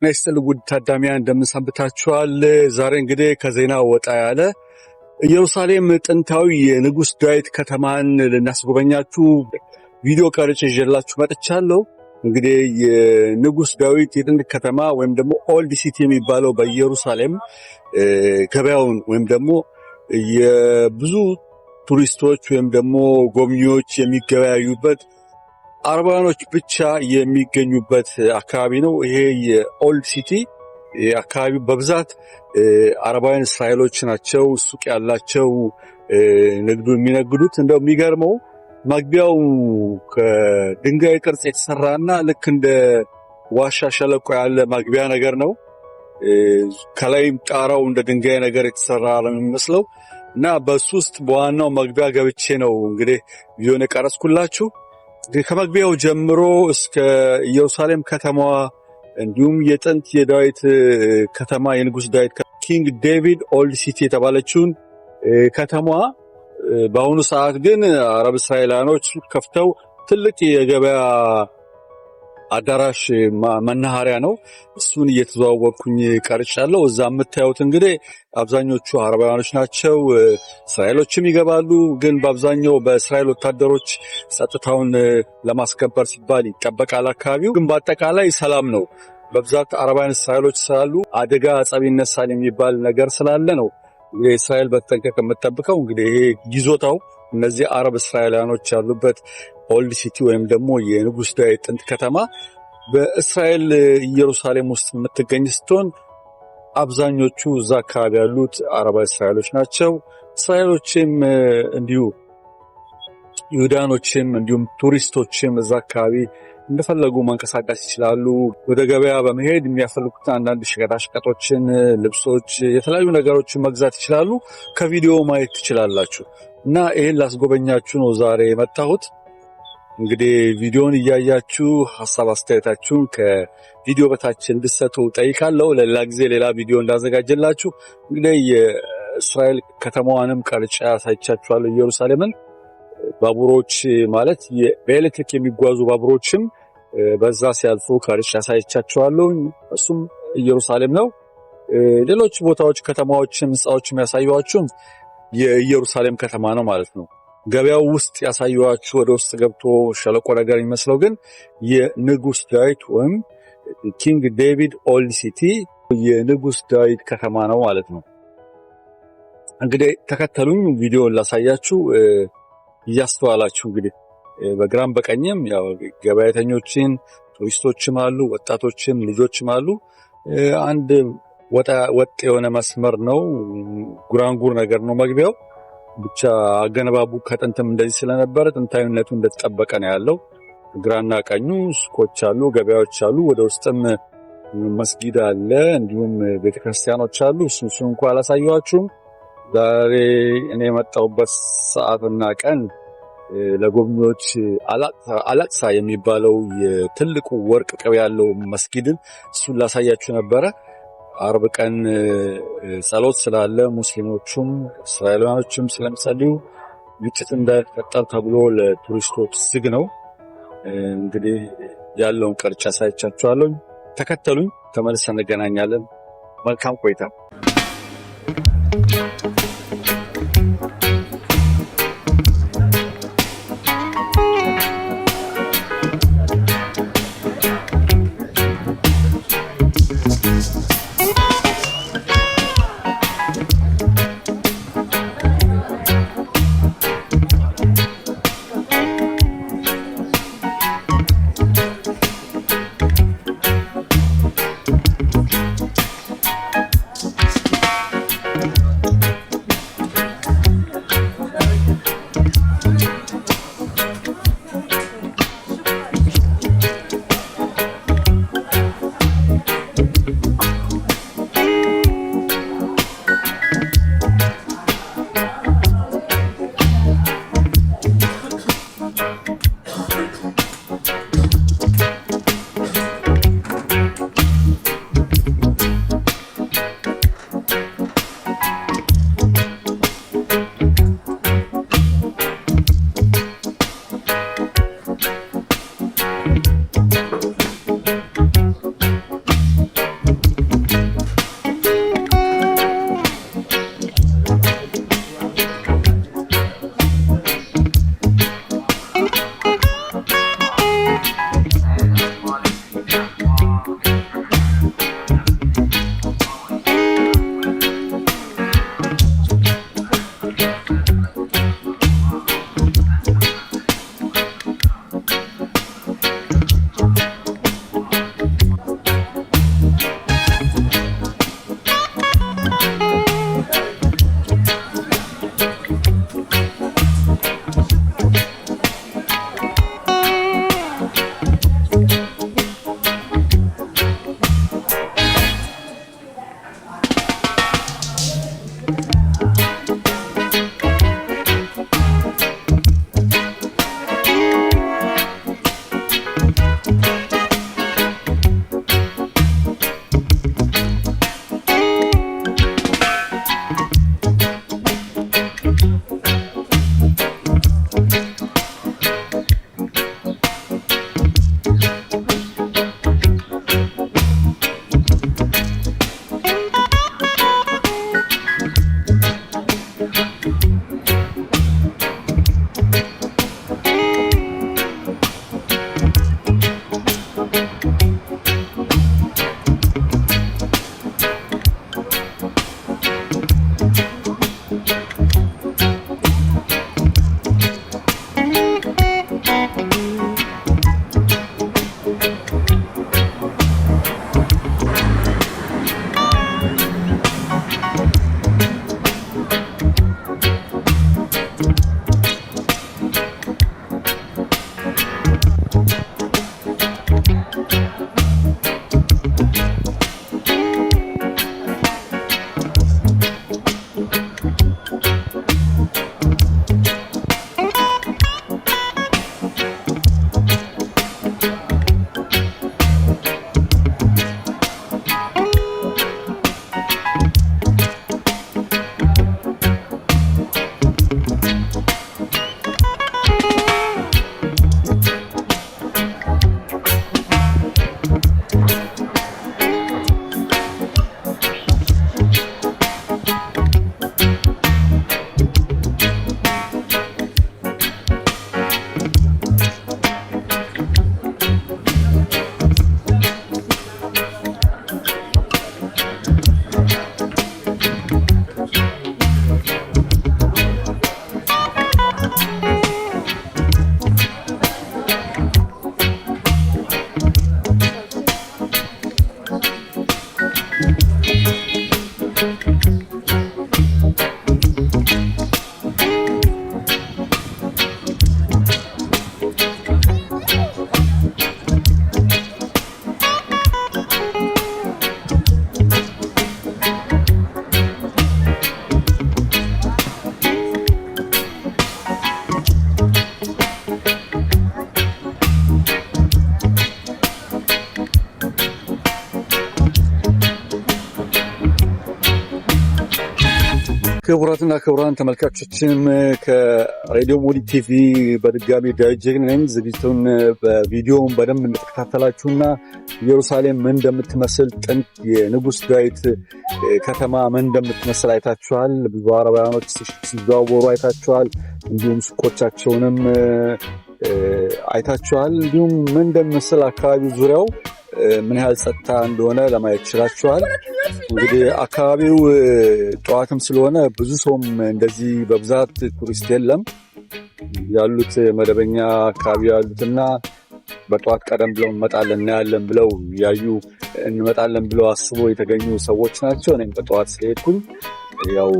ነስተል ውድ ታዳሚያን እንደምንሰንብታችኋል። ዛሬ እንግዲህ ከዜና ወጣ ያለ ኢየሩሳሌም ጥንታዊ የንጉስ ዳዊት ከተማን ልናስጎበኛችሁ ቪዲዮ ቀርጬ ይዤላችሁ መጥቻለሁ። እንግዲህ የንጉስ ዳዊት የጥንት ከተማ ወይም ደግሞ ኦልድ ሲቲ የሚባለው በኢየሩሳሌም ገበያውን ወይም ደግሞ የብዙ ቱሪስቶች ወይም ደግሞ ጎብኚዎች የሚገበያዩበት አረባኖች ብቻ የሚገኙበት አካባቢ ነው። ይሄ የኦልድ ሲቲ አካባቢ በብዛት አረባውያን እስራኤሎች ናቸው ሱቅ ያላቸው ንግዱ የሚነግዱት። እንደው የሚገርመው መግቢያው ከድንጋይ ቅርጽ የተሰራና ልክ እንደ ዋሻ ሸለቆ ያለ መግቢያ ነገር ነው። ከላይም ጣራው እንደ ድንጋይ ነገር የተሰራ ነው የሚመስለው እና በሱ ውስጥ በዋናው መግቢያ ገብቼ ነው እንግዲህ ቪዲዮን ቀረጽኩላችሁ። ከመግቢያው ጀምሮ እስከ ኢየሩሳሌም ከተማዋ እንዲሁም የጥንት የዳዊት ከተማ የንጉስ ዳዊት ኪንግ ዴቪድ ኦልድ ሲቲ የተባለችውን ከተማዋ በአሁኑ ሰዓት ግን አረብ እስራኤላኖች ከፍተው ትልቅ የገበያ አዳራሽ መናኸሪያ ነው። እሱን እየተዘዋወርኩኝ ቀርጫለሁ። እዛ የምታዩት እንግዲህ አብዛኞቹ አረባውያኖች ናቸው። እስራኤሎችም ይገባሉ፣ ግን በአብዛኛው በእስራኤል ወታደሮች ጸጥታውን ለማስከበር ሲባል ይጠበቃል። አካባቢው ግን በአጠቃላይ ሰላም ነው። በብዛት አረባውያን እስራኤሎች ስላሉ አደጋ ጸብ ይነሳል የሚባል ነገር ስላለ ነው እንግዲህ እስራኤል በተጠንቀቅ የምትጠብቀው። እንግዲህ ይሄ ይዞታው እነዚህ አረብ እስራኤላኖች ያሉበት ኦልድ ሲቲ ወይም ደግሞ የንጉስ ዳዊት ጥንት ከተማ በእስራኤል ኢየሩሳሌም ውስጥ የምትገኝ ስትሆን አብዛኞቹ እዛ አካባቢ ያሉት አረባዊ እስራኤሎች ናቸው። እስራኤሎችም እንዲሁ ይሁዳኖችም እንዲሁም ቱሪስቶችም እዛ አካባቢ እንደፈለጉ መንቀሳቀስ ይችላሉ። ወደ ገበያ በመሄድ የሚያፈልጉት አንዳንድ ሸቀጣሸቀጦችን፣ ልብሶች፣ የተለያዩ ነገሮችን መግዛት ይችላሉ። ከቪዲዮ ማየት ትችላላችሁ እና ይሄን ላስጎበኛችሁ ነው ዛሬ የመጣሁት። እንግዲህ ቪዲዮን እያያችሁ ሐሳብ አስተያየታችሁን ከቪዲዮ በታች እንድትሰጡ ጠይቃለሁ። ለሌላ ጊዜ ሌላ ቪዲዮ እንዳዘጋጀላችሁ እንግዲህ የእስራኤል ከተማዋንም ቀርጬ ያሳይቻችኋለሁ። ኢየሩሳሌምን ባቡሮች ማለት በኤሌክትሪክ የሚጓዙ ባቡሮችም በዛ ሲያልፉ ቀርጬ ያሳይቻችኋለሁ። እሱም ኢየሩሳሌም ነው። ሌሎች ቦታዎች ከተማዎችም ህንጻዎችም ያሳዩዋችሁ የኢየሩሳሌም ከተማ ነው ማለት ነው። ገበያው ውስጥ ያሳዩዋችሁ ወደ ውስጥ ገብቶ ሸለቆ ነገር የሚመስለው ግን የንጉስ ዳዊት ወይም ኪንግ ዴቪድ ኦልድ ሲቲ የንጉስ ዳዊት ከተማ ነው ማለት ነው። እንግዲህ ተከተሉኝ፣ ቪዲዮን ላሳያችሁ እያስተዋላችሁ። እንግዲህ በግራም በቀኝም ያው ገበያተኞችን ቱሪስቶችም አሉ፣ ወጣቶችም ልጆችም አሉ። አንድ ወጥ የሆነ መስመር ነው፣ ጉራንጉር ነገር ነው መግቢያው። ብቻ አገነባቡ ከጥንትም እንደዚህ ስለነበረ ጥንታዊነቱ እንደተጠበቀ ነው ያለው። ግራና ቀኙ ሱቆች አሉ፣ ገበያዎች አሉ። ወደ ውስጥም መስጊድ አለ፣ እንዲሁም ቤተክርስቲያኖች አሉ። እሱን እንኳን አላሳየኋችሁም። ዛሬ እኔ የመጣሁበት ሰዓትና ቀን ለጎብኚዎች አላቅሳ የሚባለው የትልቁ ወርቅ ቅብ ያለው መስጊድን እሱን ላሳያችሁ ነበረ። አርብ ቀን ጸሎት ስላለ ሙስሊሞቹም እስራኤላውያኖችም ስለሚጸልዩ ግጭት እንዳይፈጠር ተብሎ ለቱሪስቶች ዝግ ነው። እንግዲህ ያለውን ቀርጬ አሳይቻችኋለሁ። ተከተሉኝ፣ ተመልሰን እንገናኛለን። መልካም ቆይታ። ክቡራትና ክቡራን ተመልካቾችም ከሬዲዮ ሞዲ ቲቪ በድጋሚ ዳይጀግን ነኝ። ዝግጅቱን በቪዲዮውን በደንብ እንደተከታተላችሁና ኢየሩሳሌም ምን እንደምትመስል ጥንት የንጉስ ዳዊት ከተማ ምን እንደምትመስል አይታችኋል። ብዙ አረባውያኖች ሲዘዋወሩ አይታችኋል። እንዲሁም ሱቆቻቸውንም አይታችኋል። እንዲሁም ምን እንደምመስል አካባቢው ዙሪያው ምን ያህል ጸጥታ እንደሆነ ለማየት ይችላችኋል። እንግዲህ አካባቢው ጠዋትም ስለሆነ ብዙ ሰውም እንደዚህ በብዛት ቱሪስት የለም። ያሉት መደበኛ አካባቢ ያሉትና በጠዋት ቀደም ብለው እንመጣለን እናያለን ብለው ያዩ እንመጣለን ብለው አስቦ የተገኙ ሰዎች ናቸው። እኔም በጠዋት ስለሄድኩኝ ያው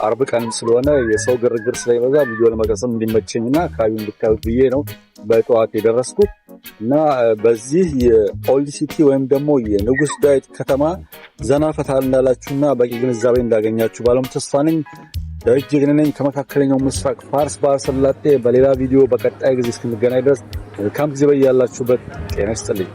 አርብ ቀንም ስለሆነ የሰው ግርግር ስለሚበዛ ቪዲዮ ለመቅረጽም እንዲመቸኝና አካባቢውን እንድታዩት ብዬ ነው በጠዋት የደረስኩት እና በዚህ የኦልድ ሲቲ ወይም ደግሞ የንጉስ ዳዊት ከተማ ዘና ፈታ እንዳላችሁና በቂ ግንዛቤ እንዳገኛችሁ ባለም ተስፋ ነኝ። ዳዊት ጀግና ነኝ ከመካከለኛው ምስራቅ ፋርስ ባህረ ሰላጤ። በሌላ ቪዲዮ በቀጣይ ጊዜ እስክንገናኝ ድረስ መልካም ጊዜ በያላችሁበት ጤና ይስጥልኝ።